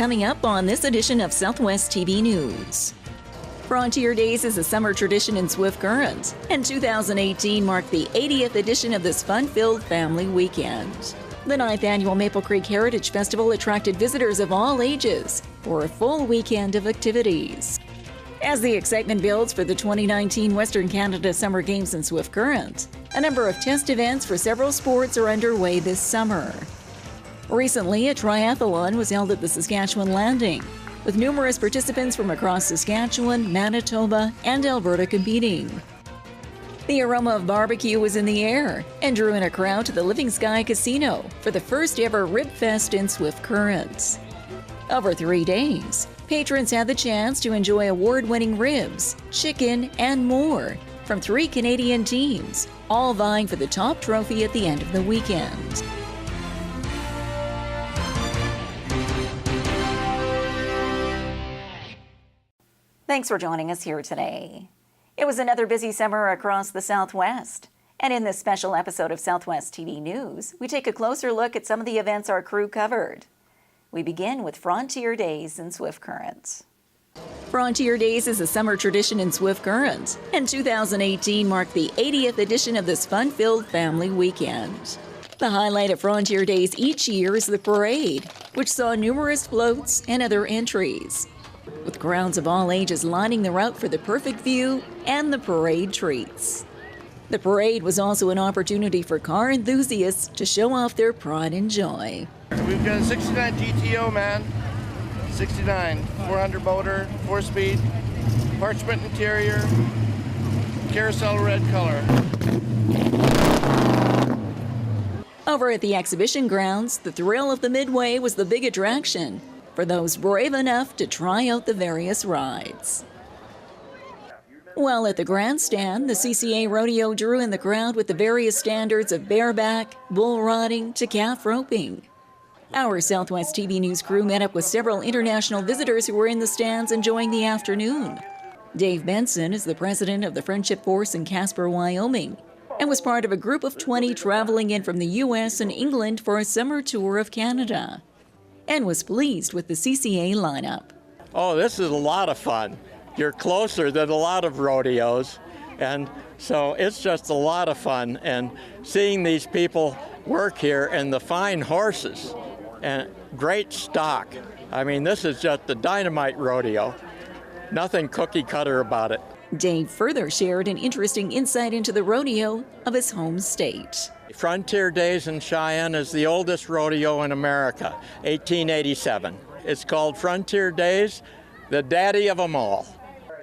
coming up on this edition of Southwest TV News. Frontier Days is a summer tradition in Swift Current, and 2018 marked the 80th edition of this fun-filled family weekend. The 9th annual Maple Creek Heritage Festival attracted visitors of all ages for a full weekend of activities. As the excitement builds for the 2019 Western Canada Summer Games in Swift Current, a number of test events for several sports are underway this summer. Recently, a triathlon was held at the Saskatchewan Landing, with numerous participants from across Saskatchewan, Manitoba, and Alberta competing. The aroma of barbecue was in the air and drew in a crowd to the Living Sky Casino for the first ever Rib Fest in Swift Current. Over 3 days, patrons had the chance to enjoy award-winning ribs, chicken, and more from 3 Canadian teams, all vying for the top trophy at the end of the weekend. Thanks for joining us here today. It was another busy summer across the Southwest. And in this special episode of Southwest TV News, we take a closer look at some of the events our crew covered. We begin with Frontier Days in Swift Current. Frontier Days is a summer tradition in Swift Current, and 2018 marked the 80th edition of this fun-filled family weekend. The highlight of Frontier Days each year is the parade, which saw numerous floats and other entries, with crowds of all ages lining the route for the perfect view and the parade treats. The parade was also an opportunity for car enthusiasts to show off their pride and joy. We've got a 69 GTO, man. 69, 400 motor, 4-speed, parchment interior, carousel red color. Over at the exhibition grounds, the thrill of the Midway was the big attraction for those brave enough to try out the various rides. While at the grandstand, the CCA Rodeo drew in the crowd with the various standards of bareback, bull riding to calf roping. Our Southwest TV News crew met up with several international visitors who were in the stands enjoying the afternoon. Dave Benson is the president of the Friendship Force in Casper, Wyoming, and was part of a group of 20 traveling in from the U.S. and England for a summer tour of Canada, and was pleased with the CCA lineup. Oh, this is a lot of fun. You're closer than a lot of rodeos, and so it's just a lot of fun. And seeing these people work here and the fine horses and great stock. I mean, this is just the dynamite rodeo. Nothing cookie cutter about it. Dave further shared an interesting insight into the rodeo of his home state. Frontier Days in Cheyenne is the oldest rodeo in America, 1887. It's called Frontier Days, the daddy of them all.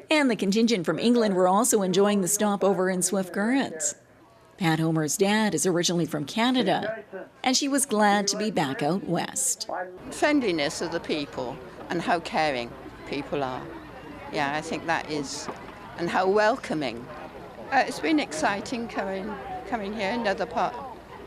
And the contingent from England were also enjoying the stopover in Swift Current. Pat Homer's dad is originally from Canada, and she was glad to be back out west. Friendliness of the people and how caring people are. Yeah, I think that is, and how welcoming. It's been exciting coming here, another part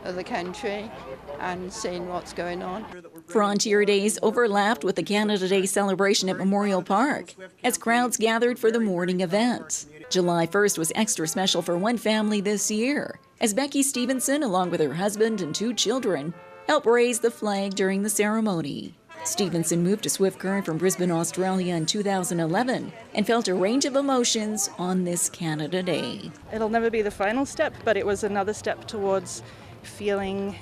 of the country, and seeing what's going on. Frontier Days overlapped with the Canada Day celebration at Memorial Park as crowds gathered for the morning event. July 1st was extra special for one family this year, as Becky Stevenson, along with her husband and 2 children, helped raise the flag during the ceremony. Stevenson moved to Swift Current from Brisbane, Australia in 2011 and felt a range of emotions on this Canada Day. It'll never be the final step, but it was another step towards feeling,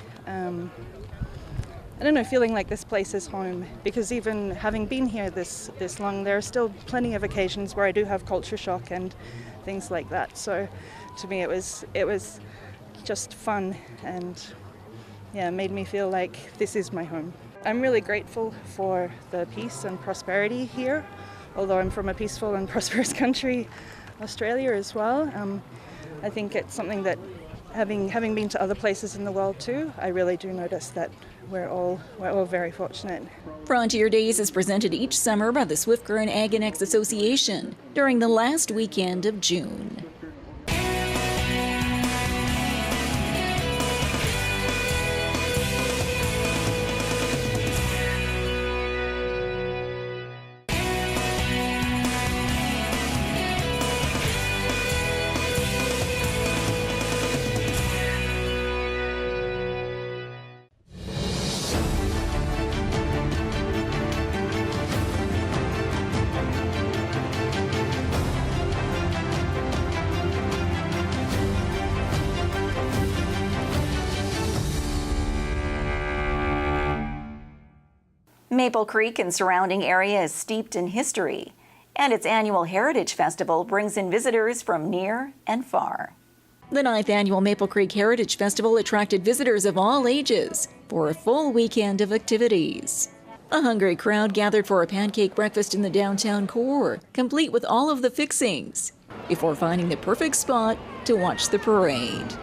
feeling like this place is home. Because even having been here this long, there are still plenty of occasions where I do have culture shock and things like that. So to me it was just fun and made me feel like this is my home. I'm really grateful for the peace and prosperity here, although I'm from a peaceful and prosperous country, Australia as well. I think it's something that, having been to other places in the world too, I really do notice that we're all very fortunate. Frontier Days is presented each summer by the Swift Current Ag and X Association during the last weekend of June. Maple Creek and surrounding area is steeped in history, and its annual Heritage Festival brings in visitors from near and far. The 9th annual Maple Creek Heritage Festival attracted visitors of all ages for a full weekend of activities. A hungry crowd gathered for a pancake breakfast in the downtown core, complete with all of the fixings, before finding the perfect spot to watch the parade.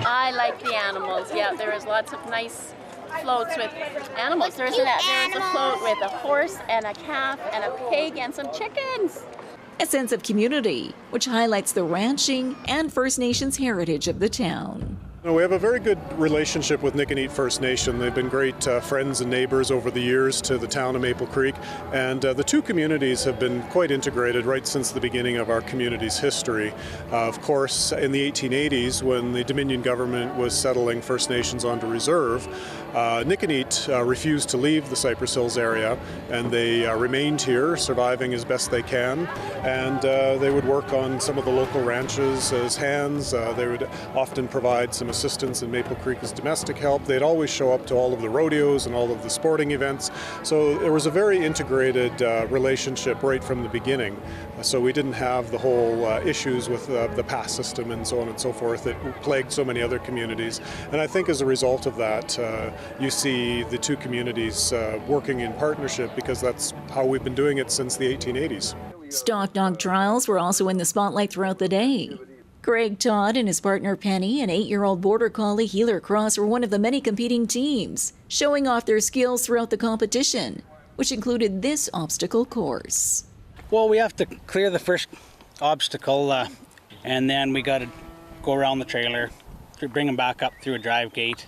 I like the animals. Yeah, there is lots of nice floats with animals. There's a float with a horse and a calf and a pig and some chickens. A sense of community, which highlights the ranching and First Nations heritage of the town. We have a very good relationship with Niconet First Nation. They've been great friends and neighbors over the years to the town of Maple Creek, and the two communities have been quite integrated right since the beginning of our community's history. Of course, in the 1880s, when the Dominion government was settling First Nations onto reserve, Niconet refused to leave the Cypress Hills area, and they remained here, surviving as best they can, and they would work on some of the local ranches as hands. They would often provide some assistance in Maple Creek as domestic help. They'd always show up to all of the rodeos and all of the sporting events. So there was a very integrated relationship right from the beginning. So we didn't have the whole issues with the pass system and so on and so forth that plagued so many other communities. And I think as a result of that, you see the two communities working in partnership, because that's how we've been doing it since the 1880s. Stock dog trials were also in the spotlight throughout the day. Greg Todd and his partner Penny, an 8-year-old border collie Heeler Cross, were one of the many competing teams, showing off their skills throughout the competition, which included this obstacle course. Well, we have to clear the first obstacle, and then we got to go around the trailer, bring them back up through a drive gate,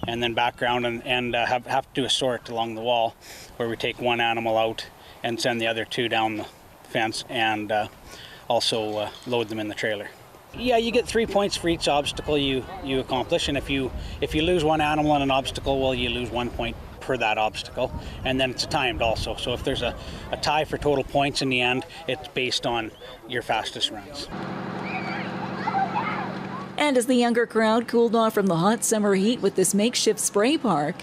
and then back around and have to do a sort along the wall, where we take one animal out and send the other two down the fence, and also load them in the trailer. Yeah, you get 3 points for each obstacle you accomplish, and if you lose one animal in an obstacle, well, you lose 1 point per that obstacle, and then it's timed also. So if there's a tie for total points in the end, it's based on your fastest runs. And as the younger crowd cooled off from the hot summer heat with this makeshift spray park,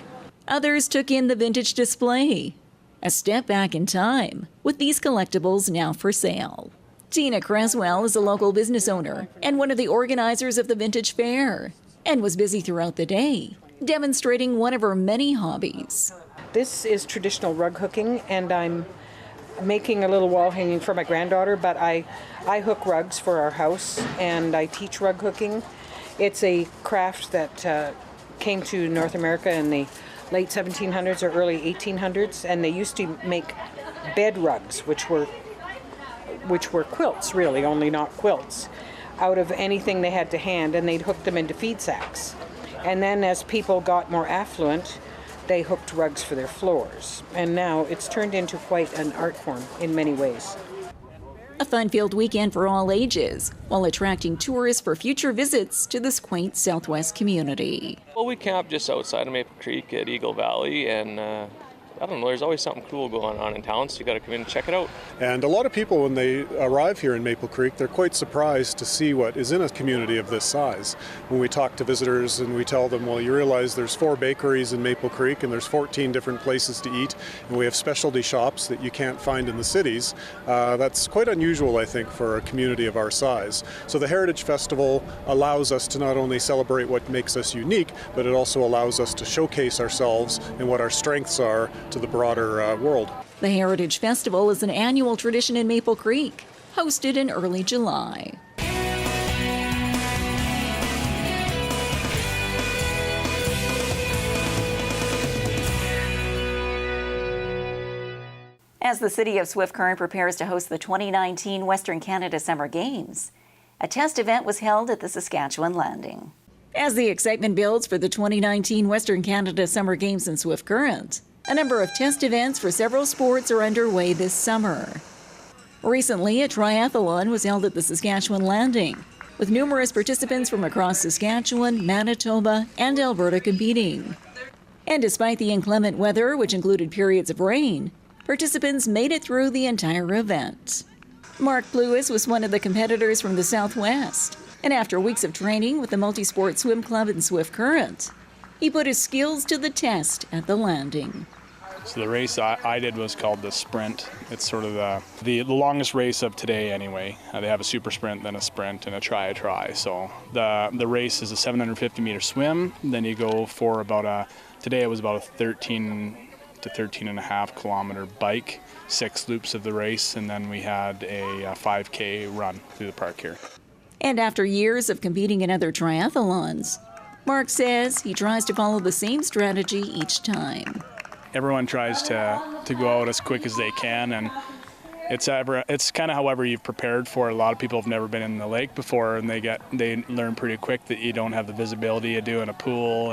others took in the vintage display. A step back in time, with these collectibles now for sale. Tina Creswell is a local business owner and one of the organizers of the Vintage Fair, and was busy throughout the day, demonstrating one of her many hobbies. This is traditional rug hooking, and I'm making a little wall hanging for my granddaughter, but I hook rugs for our house, and I teach rug hooking. It's a craft that came to North America in the late 1700s or early 1800s, and they used to make bed rugs, which were quilts, really, only not quilts, out of anything they had to hand, and they'd hook them into feed sacks. And then as people got more affluent, they hooked rugs for their floors. And now it's turned into quite an art form in many ways. A fun-filled weekend for all ages, while attracting tourists for future visits to this quaint Southwest community. Well, we camp just outside of Maple Creek at Eagle Valley, and I don't know, there's always something cool going on in town, so you got to come in and check it out. And a lot of people, when they arrive here in Maple Creek, they're quite surprised to see what is in a community of this size. When we talk to visitors and we tell them, well, you realize there's 4 bakeries in Maple Creek and there's 14 different places to eat, and we have specialty shops that you can't find in the cities. That's quite unusual, I think, for a community of our size. So the Heritage Festival allows us to not only celebrate what makes us unique, but it also allows us to showcase ourselves and what our strengths are to the broader world. The Heritage Festival is an annual tradition in Maple Creek, hosted in early July. As the city of Swift Current prepares to host the 2019 Western Canada Summer Games, a test event was held at the Saskatchewan Landing. As the excitement builds for the 2019 Western Canada Summer Games in Swift Current, a number of test events for several sports are underway this summer. Recently, a triathlon was held at the Saskatchewan Landing, with numerous participants from across Saskatchewan, Manitoba, and Alberta competing. And despite the inclement weather, which included periods of rain, participants made it through the entire event. Mark Lewis was one of the competitors from the Southwest, and after weeks of training with the Multisport Swim Club in Swift Current, he put his skills to the test at the Landing. So the race I did was called the sprint. It's sort of the longest race of today anyway. They have a super sprint, then a sprint, and a try. So the race is a 750-meter swim. Then you go for today it was about a 13 to 13.5 kilometer bike, 6 loops of the race, and then we had a 5K run through the park here. And after years of competing in other triathlons, Mark says he tries to follow the same strategy each time. Everyone tries to go out as quick as they can, and it's kind of however you've prepared for it. A lot of people have never been in the lake before, and they learn pretty quick that you don't have the visibility you do in a pool,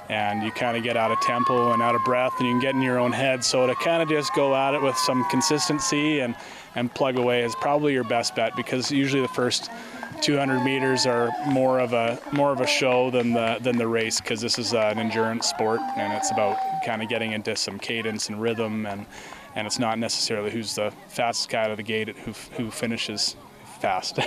and you kind of get out of tempo and out of breath, and you can get in your own head. So to kind of just go at it with some consistency and plug away is probably your best bet, because usually the first 200 meters are more of a show than the race, because this is an endurance sport, and it's about kind of getting into some cadence and rhythm, and it's not necessarily who's the fastest guy out of the gate who finishes fast.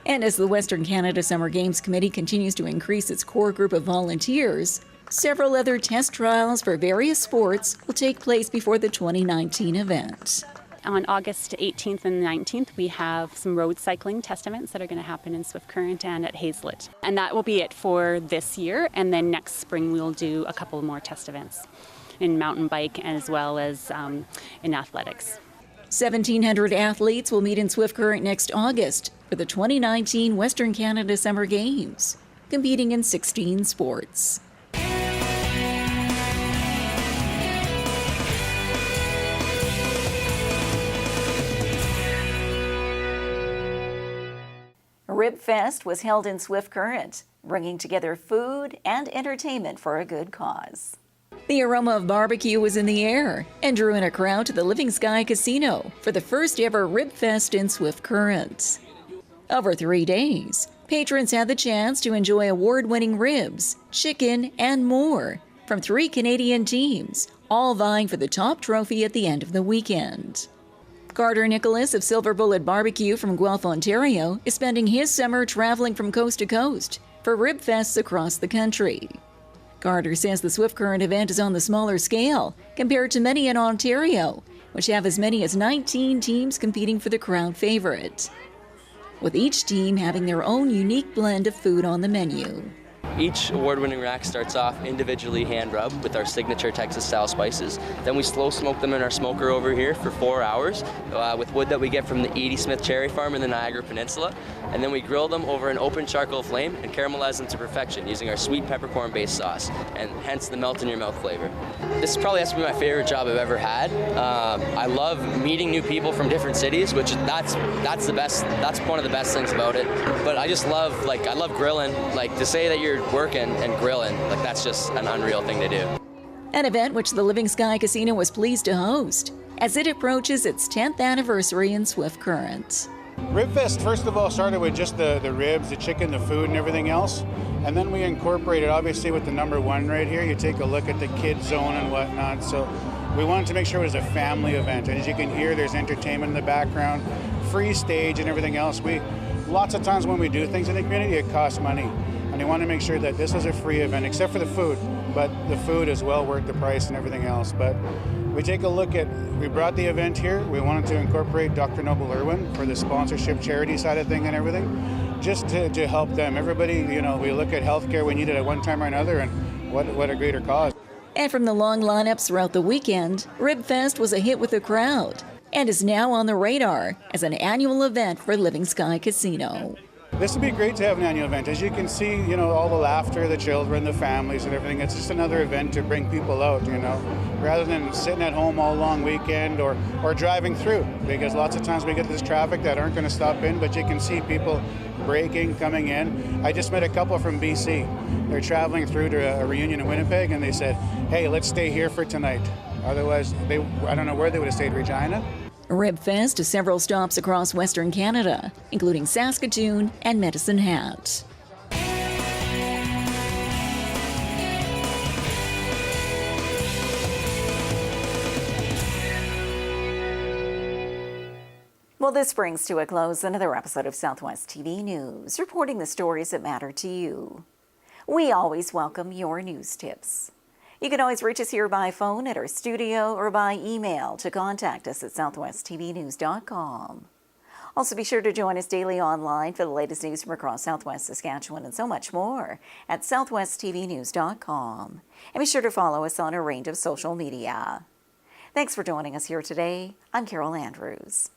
And as the Western Canada Summer Games Committee continues to increase its core group of volunteers, several other test trials for various sports will take place before the 2019 event. On August 18th and 19th, we have some road cycling test events that are going to happen in Swift Current and at Hazelet. And that will be it for this year. And then next spring, we'll do a couple more test events in mountain bike as well as in athletics. 1,700 athletes will meet in Swift Current next August for the 2019 Western Canada Summer Games, competing in 16 sports. Rib Fest was held in Swift Current, bringing together food and entertainment for a good cause. The aroma of barbecue was in the air and drew in a crowd to the Living Sky Casino for the first ever Rib Fest in Swift Current. Over 3 days, patrons had the chance to enjoy award-winning ribs, chicken, and more from 3 Canadian teams, all vying for the top trophy at the end of the weekend. Carter Nicholas of Silver Bullet Barbecue from Guelph, Ontario, is spending his summer traveling from coast to coast for rib fests across the country. Carter says the Swift Current event is on the smaller scale compared to many in Ontario, which have as many as 19 teams competing for the crowd favorite, with each team having their own unique blend of food on the menu. Each award-winning rack starts off individually hand-rubbed with our signature Texas-style spices. Then we slow smoke them in our smoker over here for 4 hours with wood that we get from the Edie Smith Cherry Farm in the Niagara Peninsula. And then we grill them over an open charcoal flame and caramelize them to perfection using our sweet peppercorn-based sauce, and hence the melt-in-your-mouth flavor. This probably has to be my favorite job I've ever had. I love meeting new people from different cities, which that's the best. That's one of the best things about it. But I just love, I love grilling. Like, to say that you're working and grilling, that's just an unreal thing to do. An event which the Living Sky Casino was pleased to host as it approaches its 10th anniversary in Swift Current. Ribfest, first of all, started with just the ribs, the chicken, the food, and everything else. And then we incorporated, obviously, with the number 1 right here. You take a look at the kids zone and whatnot. So we wanted to make sure it was a family event. And as you can hear, there's entertainment in the background, free stage and everything else. Lots of times when we do things in the community, it costs money. And we want to make sure that this is a free event, except for the food. But the food is well worth the price and everything else. But we take a look at, we brought the event here. We wanted to incorporate Dr. Noble Irwin for the sponsorship charity side of thing and everything, just to help them. Everybody, we look at healthcare, we need it at one time or another, and what a greater cause. And from the long lineups throughout the weekend, Rib Fest was a hit with the crowd and is now on the radar as an annual event for Living Sky Casino. This would be great to have an annual event. As you can see, you know, all the laughter, the children, the families and everything. It's just another event to bring people out, you know, rather than sitting at home all long weekend or driving through, because lots of times we get this traffic that aren't going to stop in, but you can see people braking, coming in. I just met a couple from BC. They're traveling through to a reunion in Winnipeg, and they said, hey, let's stay here for tonight. Otherwise, I don't know where they would have stayed, Regina. Rib Fest has several stops across Western Canada, including Saskatoon and Medicine Hat. Well, this brings to a close another episode of Southwest TV News, reporting the stories that matter to you. We always welcome your news tips. You can always reach us here by phone at our studio or by email to contact us at southwesttvnews.com. Also, be sure to join us daily online for the latest news from across Southwest Saskatchewan and so much more at southwestvnews.com. And be sure to follow us on a range of social media. Thanks for joining us here today. I'm Carol Andrews.